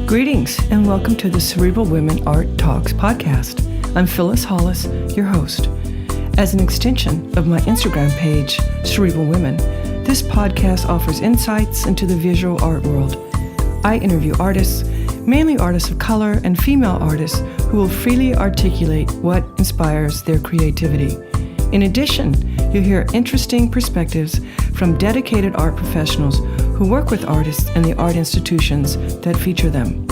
Greetings and welcome to the Cerebral Women Art Talks podcast. I'm Phyllis Hollis, your host. As an extension of my Instagram page, Cerebral Women, this podcast offers insights into the visual art world. I interview artists, mainly artists of color and female artists, who will freely articulate what inspires their creativity. In addition, you'll hear interesting perspectives from dedicated art professionals who work with artists and the art institutions that feature them.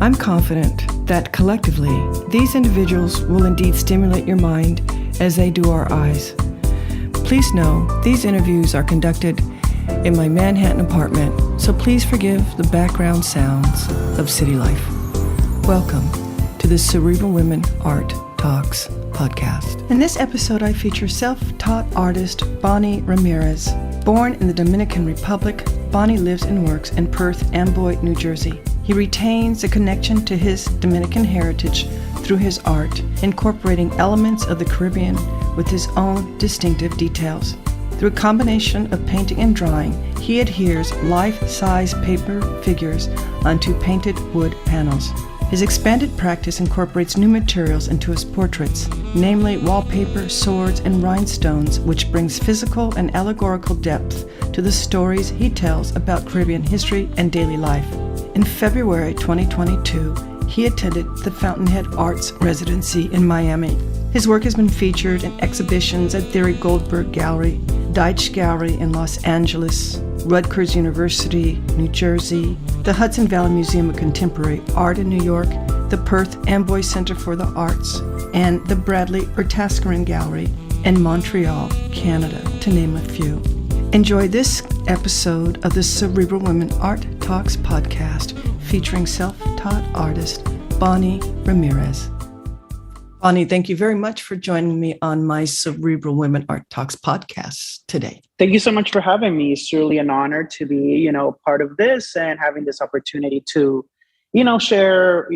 I'm confident that collectively, these individuals will indeed stimulate your mind as they do our eyes. Please know, these interviews are conducted in my Manhattan apartment, so please forgive the background sounds of city life. Welcome to the Cerebral Women Art Talks podcast. In this episode, I feature self-taught artist Bony Ramirez. Born in the Dominican Republic, Bony lives and works in Perth Amboy, New Jersey. He retains a connection to his Dominican heritage through his art, incorporating elements of the Caribbean with his own distinctive details. Through a combination of painting and drawing, he adheres life-size paper figures onto painted wood panels. His expanded practice incorporates new materials into his portraits, namely wallpaper, swords, and rhinestones, which brings physical and allegorical depth to the stories he tells about Caribbean history and daily life. In February 2022, he attended the Fountainhead Arts Residency in Miami. His work has been featured in exhibitions at Thierry Goldberg Gallery, Deitch Gallery in Los Angeles, Rutgers University, New Jersey, the Hudson Valley Museum of Contemporary Art in New York, the Perth Amboy Center for the Arts, and the Bradley Ertaskiran Gallery in Montreal, Canada, to name a few. Enjoy this episode of the Cerebral Women Art Talks podcast featuring self-taught artist Bony Ramirez. Bony, thank you very much for joining me on my Cerebral Women Art Talks podcast today. Thank you so much for having me. It's truly an honor to be, part of this and having this opportunity to, share,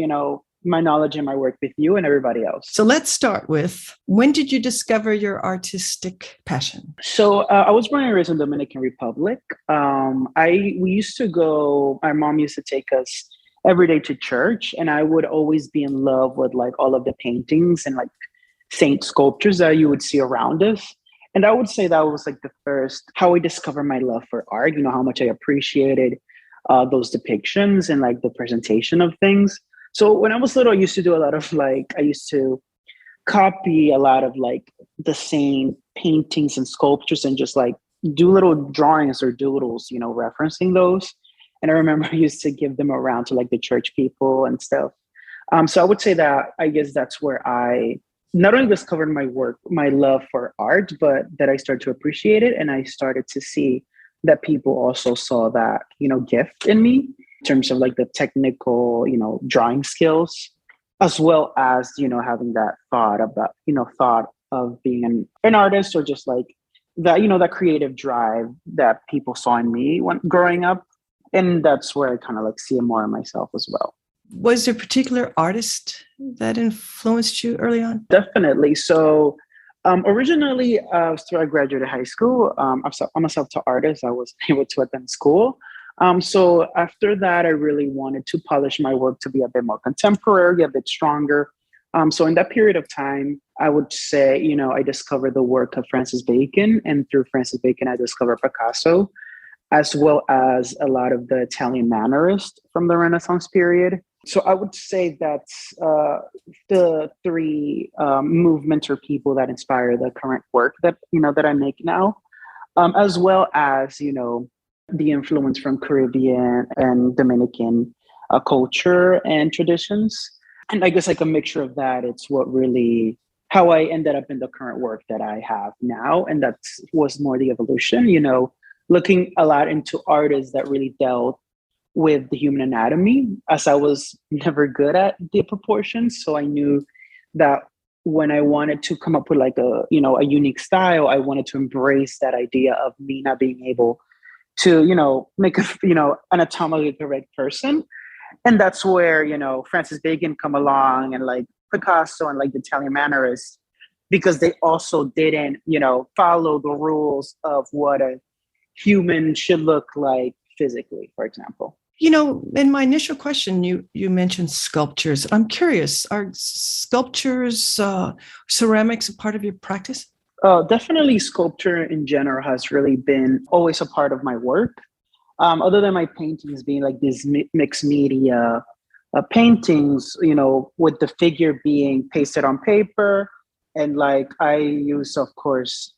my knowledge and my work with you and everybody else. So let's start with, when did you discover your artistic passion? So I was born and raised in the Dominican Republic. We used to go, my mom used to take us every day to church, and I would always be in love with like all of the paintings and like saint sculptures that you would see around us. And I would say that was like the first, how I discovered my love for art, how much I appreciated those depictions and like the presentation of things. So when I was little, I used to do a lot of I used to copy a lot of like the same paintings and sculptures and just like do little drawings or doodles, referencing those. And I remember I used to give them around to like the church people and stuff. So I would say that I guess that's where I not only discovered my work, my love for art, but that I started to appreciate it. And I started to see that people also saw that, gift in me in terms of like the technical, drawing skills, as well as, having that thought of being an artist, or just like that, that creative drive that people saw in me when growing up. And that's where I kind of like see it more in myself as well. Was there a particular artist that influenced you early on? Definitely. So originally, after I graduated high school, I'm a self-taught artist. I was able to attend school. So after that, I really wanted to polish my work to be a bit more contemporary, a bit stronger. So in that period of time, I would say, I discovered the work of Francis Bacon. And through Francis Bacon, I discovered Picasso, as well as a lot of the Italian Mannerists from the Renaissance period. So I would say that's the three movements or people that inspire the current work that, that I make now, as well as, the influence from Caribbean and Dominican culture and traditions. And I guess like a mixture of that, it's what really, how I ended up in the current work that I have now. And that was more the evolution, looking a lot into artists that really dealt with the human anatomy, as I was never good at the proportions. So I knew that when I wanted to come up with like a unique style, I wanted to embrace that idea of me not being able to, make a, anatomically correct person. And that's where, Francis Bacon come along and like Picasso and like the Italian Mannerists, because they also didn't, follow the rules of what a human should look like physically, for example. In my initial question, you mentioned sculptures. I'm curious, are sculptures, ceramics a part of your practice? Definitely sculpture in general has really been always a part of my work. Other than my paintings being like these mixed media paintings, with the figure being pasted on paper. And like I use, of course,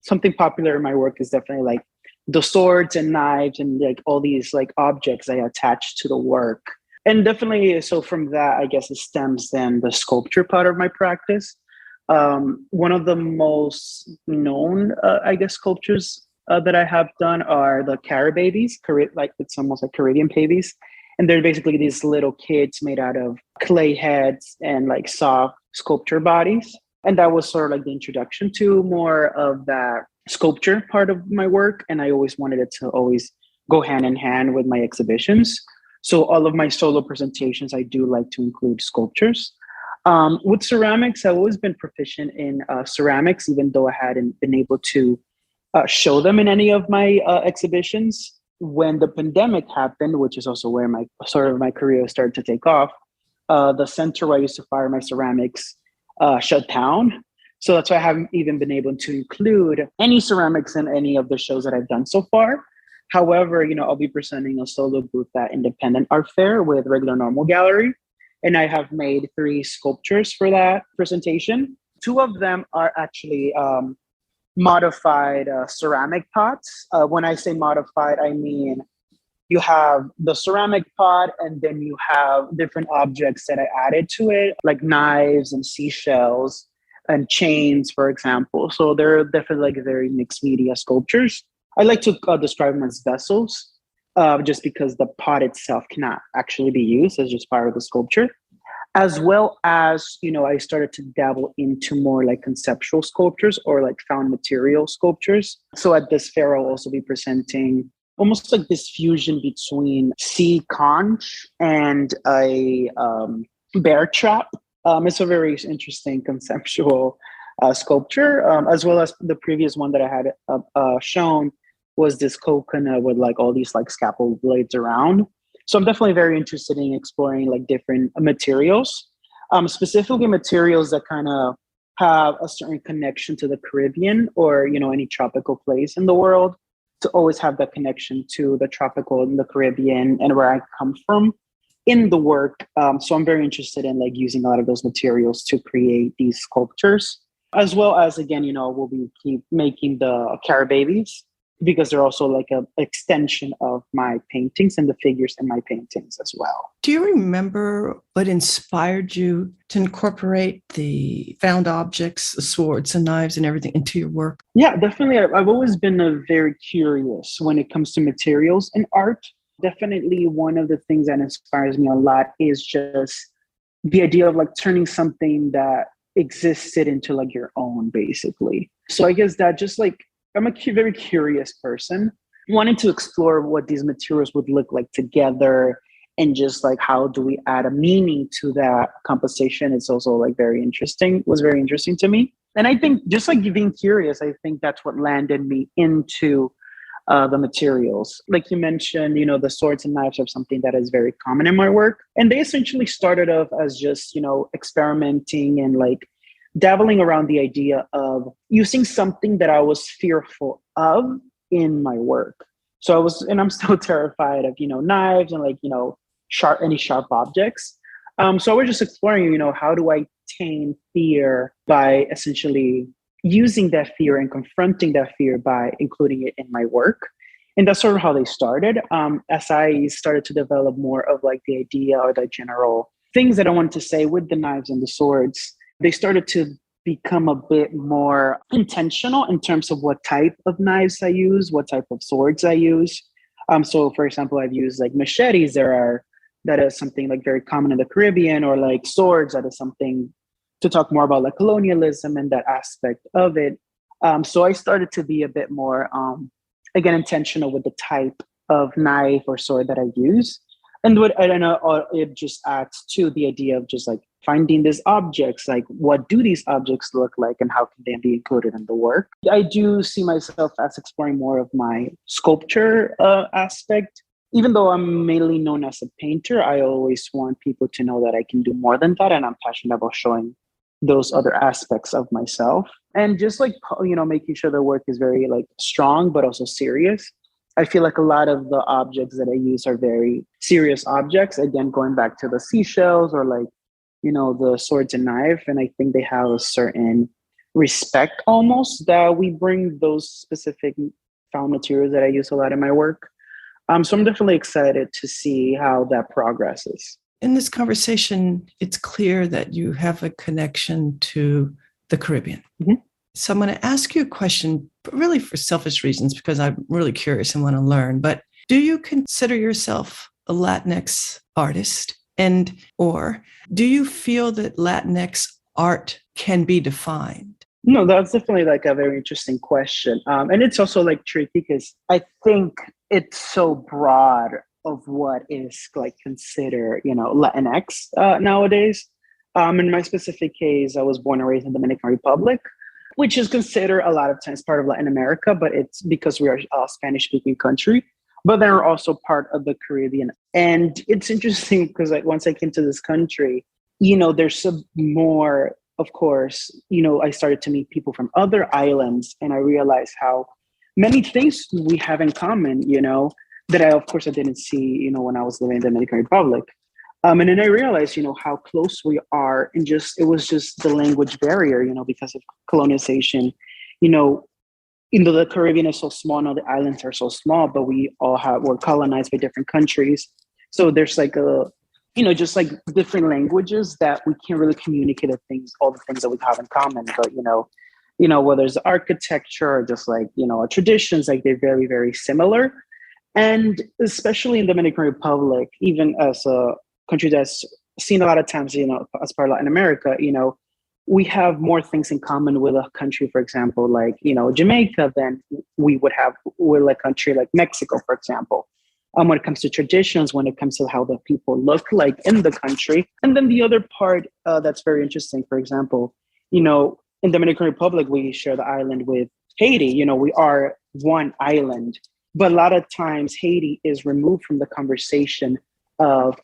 something popular in my work is definitely like the swords and knives and like all these like objects I attach to the work. And definitely, so from that, I guess it stems then the sculpture part of my practice. One of the most known, sculptures that I have done are the Cara babies, like it's almost like Caribbean babies. And they're basically these little kids made out of clay heads and like soft sculpture bodies. And that was sort of like the introduction to more of that sculpture part of my work. And I always wanted it to always go hand in hand with my exhibitions. So all of my solo presentations, I do like to include sculptures. With ceramics, I've always been proficient in ceramics, even though I hadn't been able to show them in any of my exhibitions. When the pandemic happened, which is also where my career started to take off, the center where I used to fire my ceramics shut down. So that's why I haven't even been able to include any ceramics in any of the shows that I've done so far. However, I'll be presenting a solo booth at Independent Art Fair with Regular Normal Gallery. And I have made 3 sculptures for that presentation. 2 of them are actually modified ceramic pots. When I say modified, I mean you have the ceramic pot and then you have different objects that I added to it, like knives and seashells and chains, for example. So they're definitely like very mixed media sculptures. I like to describe them as vessels, just because the pot itself cannot actually be used as just part of the sculpture. As well as, I started to dabble into more like conceptual sculptures or like found material sculptures. So at this fair, I'll also be presenting almost like this fusion between sea conch and a bear trap. It's a very interesting conceptual sculpture, as well as the previous one that I had shown was this coconut with like all these like scalpel blades around. So I'm definitely very interested in exploring like different materials, specifically materials that kind of have a certain connection to the Caribbean or, any tropical place in the world, to always have that connection to the tropical and the Caribbean and where I come from in the work. So I'm very interested in like using a lot of those materials to create these sculptures, as well as, again, we'll be keep making the Cara babies, because they're also like an extension of my paintings and the figures in my paintings as well. Do you remember what inspired you to incorporate the found objects, the swords and knives and everything into your work? Yeah, definitely. I've always been very curious when it comes to materials in art. Definitely one of the things that inspires me a lot is just the idea of like turning something that existed into like your own, basically. So I guess that just like, I'm a very curious person, wanting to explore what these materials would look like together and just like how do we add a meaning to that composition. It's also like was very interesting to me. And I think just like being curious, I think that's what landed me into the materials. Like you mentioned, the swords and knives are something that is very common in my work. And they essentially started off as just, experimenting and like dabbling around the idea of using something that I was fearful of in my work. So I'm still terrified of, knives and like, sharp objects. So I was just exploring, how do I tame fear by essentially using that fear and confronting that fear by including it in my work. And that's sort of how they started. As I started to develop more of like the idea or the general things that I wanted to say with the knives and the swords, they started to become a bit more intentional in terms of what type of knives I use, what type of swords I use. So for example, I've used like machetes that is something like very common in the Caribbean, or like swords that is something to talk more about like colonialism and that aspect of it. So I started to be a bit more, again, intentional with the type of knife or sword that I use. And it just adds to the idea of just like finding these objects, like what do these objects look like and how can they be included in the work. I do see myself as exploring more of my sculpture aspect. Even though I'm mainly known as a painter, I always want people to know that I can do more than that. And I'm passionate about showing those other aspects of myself. And just like, making sure the work is very like strong, but also serious. I feel like a lot of the objects that I use are very serious objects. Again, going back to the seashells or like, the swords and knife. And I think they have a certain respect almost that we bring those specific found materials that I use a lot in my work. So I'm definitely excited to see how that progresses. In this conversation, it's clear that you have a connection to the Caribbean. Mm-hmm. So I'm going to ask you a question, but really for selfish reasons, because I'm really curious and want to learn. But do you consider yourself a Latinx artist? Or do you feel that Latinx art can be defined? No, that's definitely like a very interesting question. And it's also like tricky because I think it's so broad of what is like considered, Latinx nowadays. In my specific case, I was born and raised in the Dominican Republic, which is considered a lot of times part of Latin America, but it's because we are a Spanish-speaking country. But they're also part of the Caribbean. And it's interesting because like once I came to this country, there's some more, of course, I started to meet people from other islands and I realized how many things we have in common, that I didn't see, when I was living in the Dominican Republic. And then I realized, how close we are and it was just the language barrier, because of colonization, the Caribbean is so small, now the islands are so small, but we all were colonized by different countries. So there's like just like different languages that we can't really communicate all the things that we have in common. But, whether it's architecture or just like, our traditions, like they're very, very similar. And especially in the Dominican Republic, even as a country that's seen a lot of times, as part of Latin America, we have more things in common with a country, for example, like, Jamaica than we would have with a country like Mexico, for example. When it comes to traditions, when it comes to how the people look like in the country. And then the other part that's very interesting, for example, in the Dominican Republic, we share the island with Haiti. We are one island, but a lot of times Haiti is removed from the conversation of,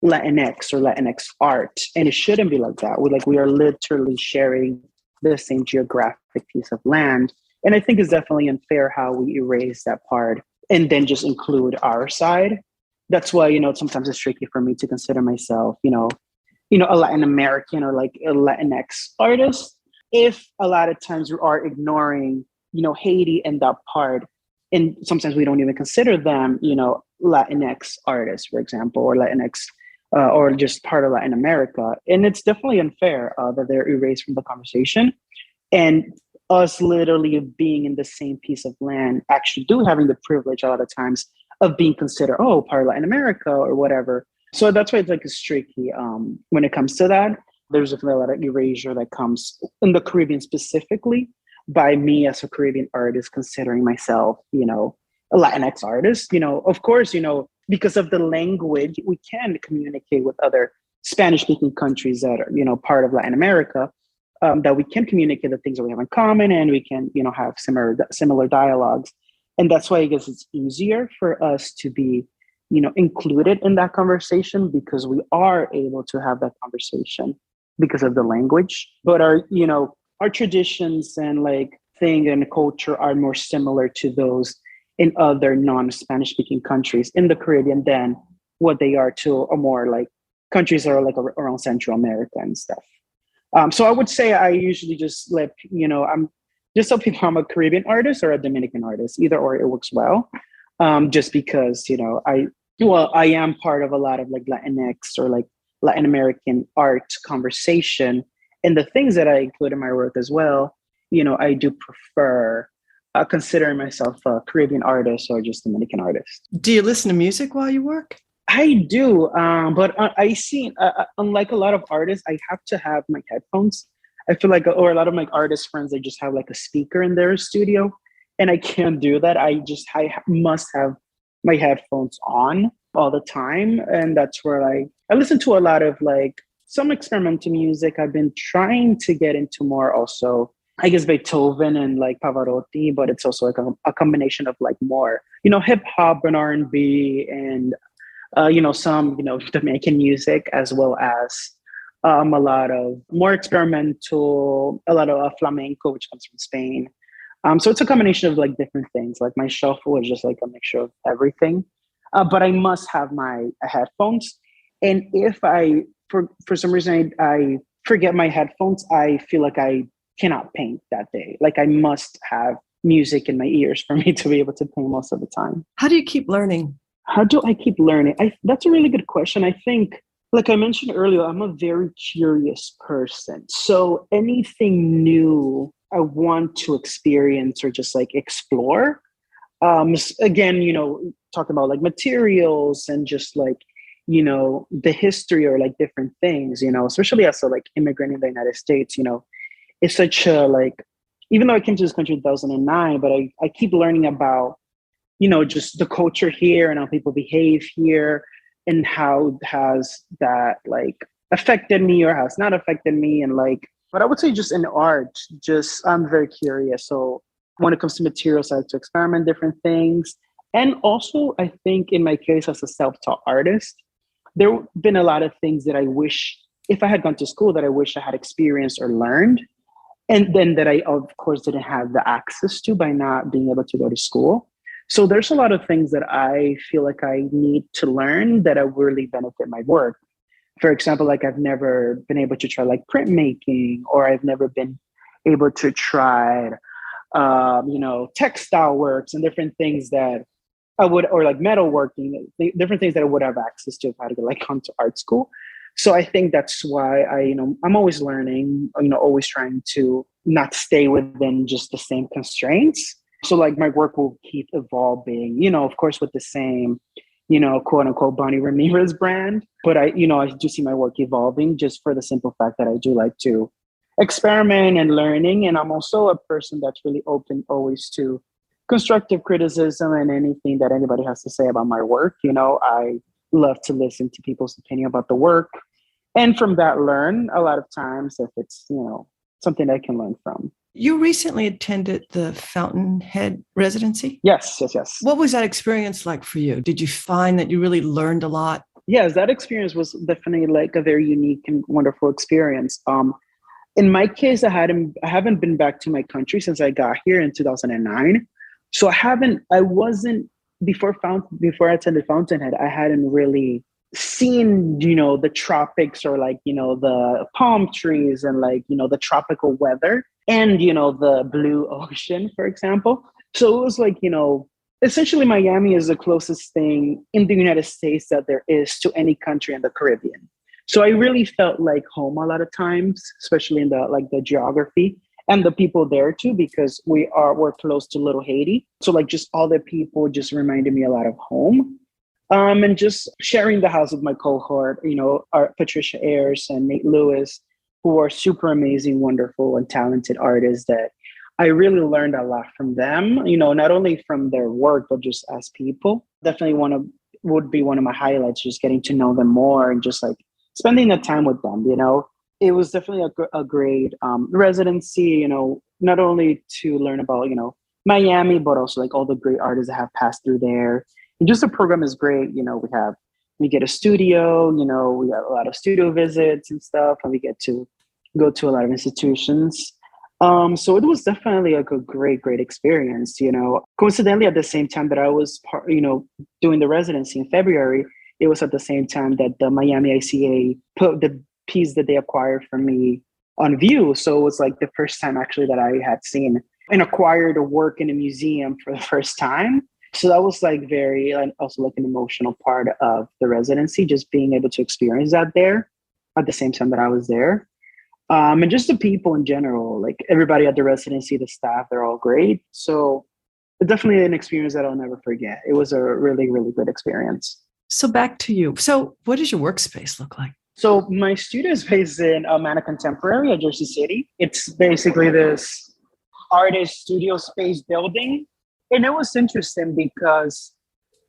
Latinx or Latinx art. And it shouldn't be like that. We are literally sharing the same geographic piece of land. And I think it's definitely unfair how we erase that part and then just include our side. That's why, sometimes it's tricky for me to consider myself, a Latin American or like a Latinx artist. If a lot of times we are ignoring, Haiti and that part, and sometimes we don't even consider them, Latinx artists, for example, or Latinx, or just part of Latin America. And it's definitely unfair that they're erased from the conversation. And us literally being in the same piece of land, actually having the privilege a lot of times of being considered, part of Latin America or whatever. So that's why it's tricky when it comes to that. There's definitely a lot of erasure that comes in the Caribbean specifically by me as a Caribbean artist, considering myself, a Latinx artist. Of course, because of the language, we can communicate with other Spanish-speaking countries that are, part of Latin America, that we can communicate the things that we have in common and we can, have similar dialogues. And that's why I guess it's easier for us to be, included in that conversation because we are able to have that conversation because of the language. But our traditions and thing and culture are more similar to those in other non-Spanish speaking countries in the Caribbean than what they are to a more countries that are around Central America and stuff. So I would say I usually just I'm just tell people I'm a Caribbean artist or a Dominican artist, either or it works well. Just because, I am part of a lot of Latinx or Latin American art conversation. And the things that I include in my work as well, I do prefer considering myself a Caribbean artist or just Dominican artist. Do you listen to music while you work? I do, but I see, unlike a lot of artists, I have to have my headphones. I feel or a lot of my artist friends, they just have a speaker in their studio, and I can't do that. I must have my headphones on all the time, and that's where I listen to a lot of some experimental music. I've been trying to get into more also, I guess, Beethoven and like Pavarotti, but it's also like a combination of like more, hip hop and R&B and, some, Dominican music, as well as a lot of more experimental, a lot of flamenco, which comes from Spain. So it's a combination of like different things. Like my shuffle is just like a mixture of everything. But I must have my headphones. And if for some reason I forget my headphones, I feel like I cannot paint that day. Like I must have music in my ears for me to be able to paint most of the time. How do you keep learning? How do I keep learning? That's a really good question. I think, like I mentioned earlier, I'm a very curious person. So anything new I want to experience or just like explore. Again, talk about like materials and just like, the history or like different things, especially as a like immigrant in the United States, it's such a like, even though I came to this country in 2009, but I keep learning about, just the culture here and how people behave here and how has that like affected me or has not affected me. And like, but I would say just in art, I'm very curious. So when it comes to materials, I like to experiment different things. And also, I think in my case as a self-taught artist, there have been a lot of things that I wish, if I had gone to school, that I wish I had experienced or learned. And then that I, of course, didn't have the access to by not being able to go to school. So there's a lot of things that I feel like I need to learn that will really benefit my work. For example, like I've never been able to try like printmaking, or I've never been able to try, textile works and different things that I would, or like metalworking, different things that I would have access to if I had to like come to art school. So I think that's why I'm always learning, always trying to not stay within just the same constraints. So like my work will keep evolving, of course, with the same, quote unquote, Bony Ramirez brand. But I do see my work evolving just for the simple fact that I do like to experiment and learning. And I'm also a person that's really open always to constructive criticism and anything that anybody has to say about my work. I love to listen to people's opinion about the work. And from that, learn a lot of times if it's, something I can learn from. You recently attended the Fountainhead residency? Yes. What was that experience like for you? Did you find that you really learned a lot? Yes, that experience was definitely like a very unique and wonderful experience. In my case, I haven't been back to my country since I got here in 2009. So before I attended Fountainhead, I hadn't really seen, the tropics or like, the palm trees and like, the tropical weather and, the blue ocean, for example. So it was like, essentially Miami is the closest thing in the United States that there is to any country in the Caribbean. So I really felt like home a lot of times, especially in the geography and the people there too, because we're close to Little Haiti. So like just all the people just reminded me a lot of home. And just sharing the house with my cohort, Patricia Ayers and Nate Lewis, who are super amazing, wonderful, and talented artists that I really learned a lot from them, not only from their work, but just as people. Definitely would be one of my highlights, just getting to know them more and just like spending the time with them, It was definitely a great residency, not only to learn about, Miami, but also like all the great artists that have passed through there. And just the program is great. We get a studio, we got a lot of studio visits and stuff, and we get to go to a lot of institutions. So it was definitely like a great, great experience, Coincidentally, at the same time that I was, doing the residency in February, it was at the same time that the Miami ICA put the piece that they acquired from me on view. So it was like the first time actually that I had seen and acquired a work in a museum for the first time. So that was like also like an emotional part of the residency, just being able to experience that there at the same time that I was there. And just the people in general, like everybody at the residency, the staff, they're all great. So definitely an experience that I'll never forget. It was a really, really good experience. So back to you. So what does your workspace look like? So my studio is based in Mana Contemporary at Jersey City. It's basically this artist studio space building. And it was interesting because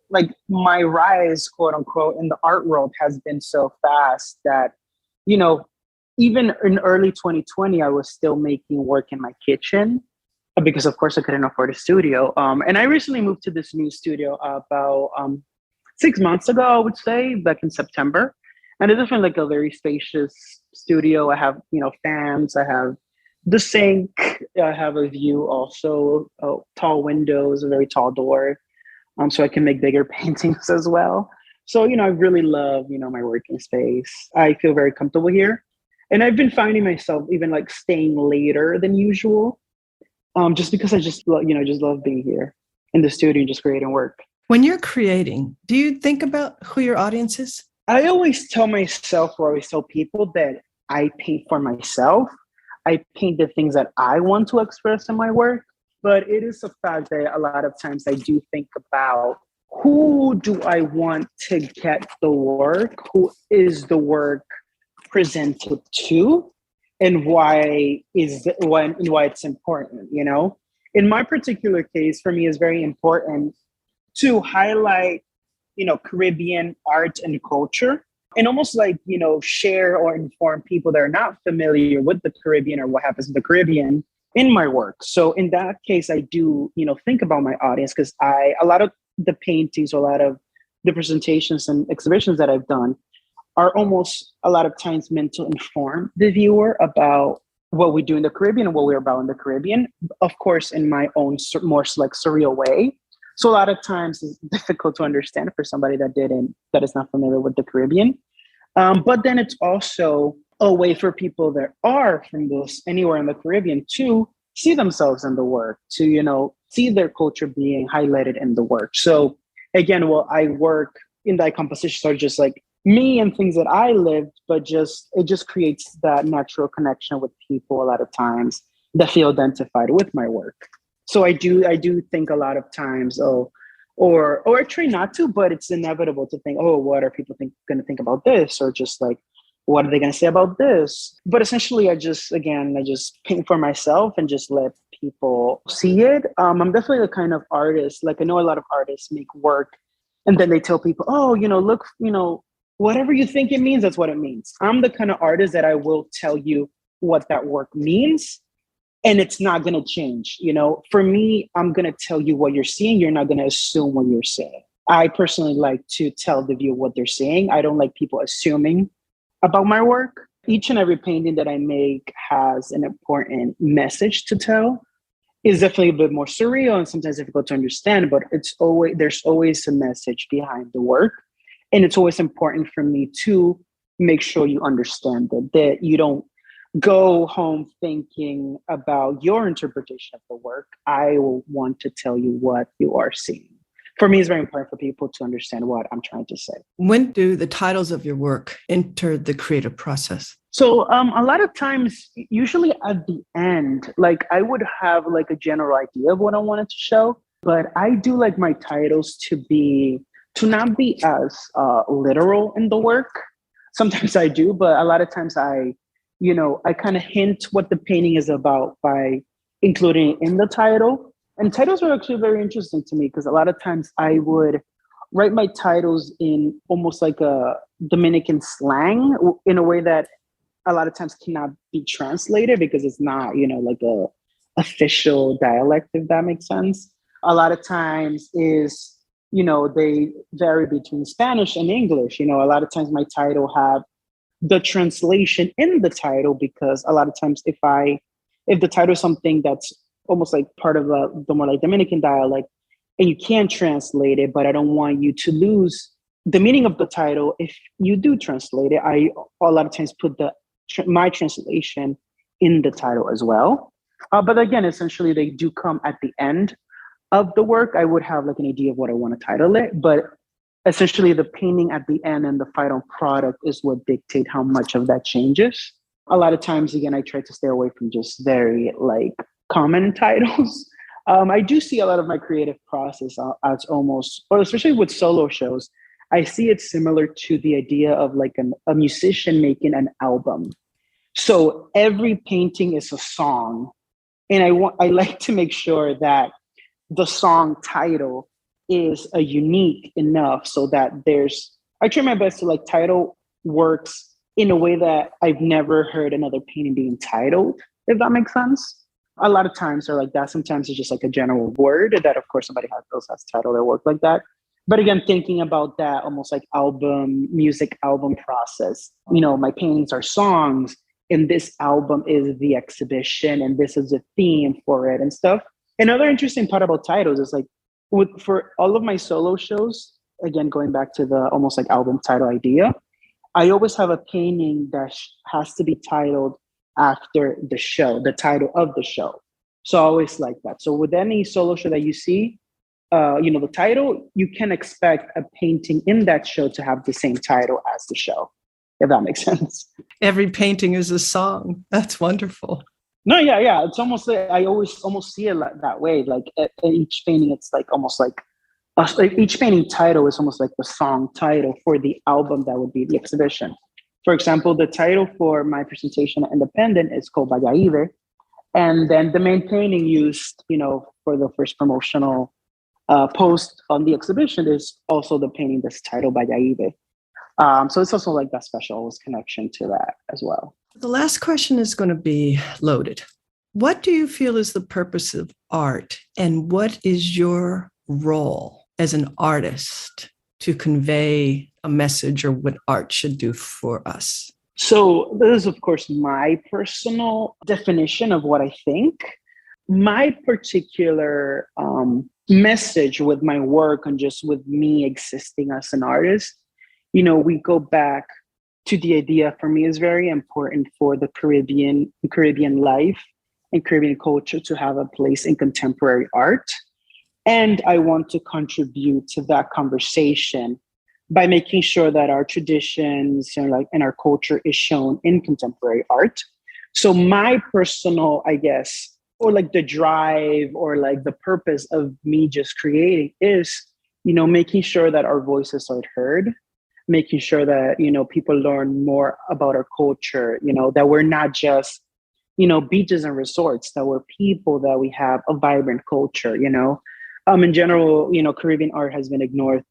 like my rise, quote unquote, in the art world has been so fast that you know, even in early 2020, I was still making work in my kitchen because, of course, I couldn't afford a studio. And I recently moved to this new studio about 6 months ago, I would say, back in September. And it's definitely like a very spacious studio. I have, fans. I have the sink. I have a view also, tall windows, a very tall door, so I can make bigger paintings as well. So, I really love, my working space. I feel very comfortable here. And I've been finding myself even like staying later than usual, just because I just love being here in the studio and just creating work. When you're creating, do you think about who your audience is? I always tell myself, or I always tell people, that I paint for myself. I paint the things that I want to express in my work. But it is a fact that a lot of times I do think about, who do I want to get the work? Who is the work presented to? And why it's important, In my particular case, for me, it's very important to highlight, Caribbean art and culture, and almost like, share or inform people that are not familiar with the Caribbean or what happens in the Caribbean in my work. So in that case, I do, think about my audience, because a lot of the paintings, or a lot of the presentations and exhibitions that I've done are almost a lot of times meant to inform the viewer about what we do in the Caribbean and what we're about in the Caribbean, of course, in my own more like surreal way. So a lot of times it's difficult to understand for somebody that is not familiar with the Caribbean. But then it's also a way for people that are from anywhere in the Caribbean to see themselves in the work, to, see their culture being highlighted in the work. So again, I work in that compositions are just like me and things that I lived, but it just creates that natural connection with people a lot of times that feel identified with my work. So I do think a lot of times, or I try not to, but it's inevitable to think, what are people going to think about this? Or just like, what are they going to say about this? But essentially, I just paint for myself and just let people see it. I'm definitely the kind of artist, like I know a lot of artists make work and then they tell people, look, whatever you think it means, that's what it means. I'm the kind of artist that I will tell you what that work means. And it's not going to change. For me, I'm going to tell you what you're seeing. You're not going to assume what you're seeing. I personally like to tell the viewer what they're seeing. I don't like people assuming about my work. Each and every painting that I make has an important message to tell. It's definitely a bit more surreal and sometimes difficult to understand, but there's always a message behind the work. And it's always important for me to make sure you understand that you don't go home thinking about your interpretation of the work. I will want to tell you what you are seeing. For me, it's very important for people to understand what I'm trying to say. When do the titles of your work enter the creative process? So a lot of times, usually at the end, like I would have like a general idea of what I wanted to show, but I do like my titles to not be as literal in the work. Sometimes I do, but a lot of times I kind of hint what the painting is about by including it in the title. And titles are actually very interesting to me because a lot of times I would write my titles in almost like a Dominican slang in a way that a lot of times cannot be translated because it's not, like a official dialect, if that makes sense. A lot of times is, they vary between Spanish and English. A lot of times my title have the translation in the title because a lot of times if the title is something that's almost like part of the more like Dominican dialect and you can't translate it, but I don't want you to lose the meaning of the title. If you do translate it, I a lot of times put my translation in the title as well. But again, essentially they do come at the end of the work. I would have like an idea of what I want to title it, but essentially the painting at the end and the final product is what dictate how much of that changes. A lot of times, again, I try to stay away from just very like common titles. I do see a lot of my creative process as almost, or especially with solo shows, I see it similar to the idea of like a musician making an album. So every painting is a song. And I like to make sure that the song title is unique enough so that I try my best to like title works in a way that I've never heard another painting being titled, if that makes sense. A lot of times they're like that. Sometimes it's just like a general word that, of course, somebody has titled their work like that. But again, thinking about that almost like music album process, my paintings are songs, and this album is the exhibition, and this is a theme for it and stuff. Another interesting part about titles is like, for all of my solo shows, again, going back to the almost like album title idea, I always have a painting that has to be titled after the show, the title of the show. So I always like that. So with any solo show that you see, the title, you can expect a painting in that show to have the same title as the show, if that makes sense. Every painting is a song. That's wonderful. No, yeah. It's almost like I always almost see it that way. Like each painting, it's like almost like each painting title is almost like the song title for the album that would be the exhibition. For example, the title for my presentation at Independent is called Valladolid. And then the main painting used, for the first promotional post on the exhibition is also the painting that's titled Valladolid. So it's also like that special connection to that as well. The last question is going to be loaded. What do you feel is the purpose of art, and what is your role as an artist to convey a message or what art should do for us? So this is, of course, my personal definition of what I think. My particular message with my work and just with me existing as an artist, we go back to the idea. For me, is very important for the Caribbean life and Caribbean culture to have a place in contemporary art. And I want to contribute to that conversation by making sure that our traditions and our culture is shown in contemporary art. So my personal, I guess, or like the drive or like the purpose of me just creating is, making sure that our voices are heard, making sure that, people learn more about our culture, that we're not just, beaches and resorts, that we're people, that we have a vibrant culture, In general, Caribbean art has been ignored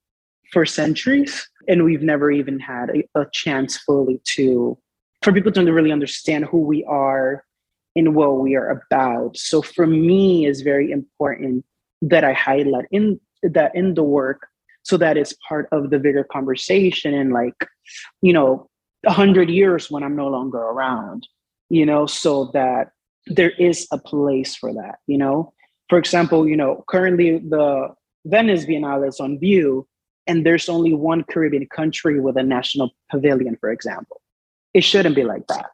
for centuries, and we've never even had a chance fully for people to really understand who we are and what we are about. So for me, it's very important that I highlight in the work, so that it's part of the bigger conversation in 100 years when I'm no longer around, so that there is a place for that, For example, currently the Venice Biennale is on view, and there's only one Caribbean country with a national pavilion, for example. It shouldn't be like that.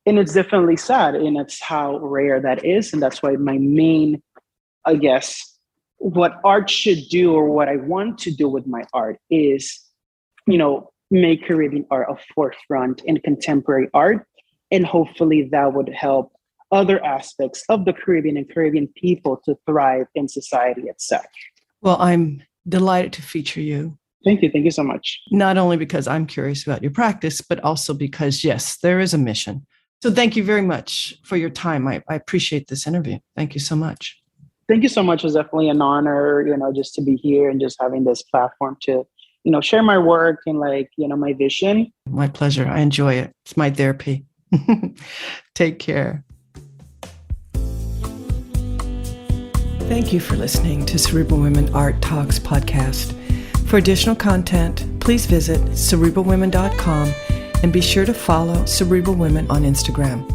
And it's definitely sad, and it's how rare that is. And that's why my main, I guess, what art should do, or what I want to do with my art is, make Caribbean art a forefront in contemporary art. And hopefully that would help other aspects of the Caribbean and Caribbean people to thrive in society itself. Well, I'm delighted to feature you. Thank you. Thank you so much. Not only because I'm curious about your practice, but also because, yes, there is a mission. So thank you very much for your time. I appreciate this interview. Thank you so much. Thank you so much. It's definitely an honor, just to be here and just having this platform to, share my work and my vision. My pleasure. I enjoy it. It's my therapy. Take care. Thank you for listening to Cerebral Women Art Talks podcast. For additional content, please visit cerebralwomen.com and be sure to follow Cerebral Women on Instagram.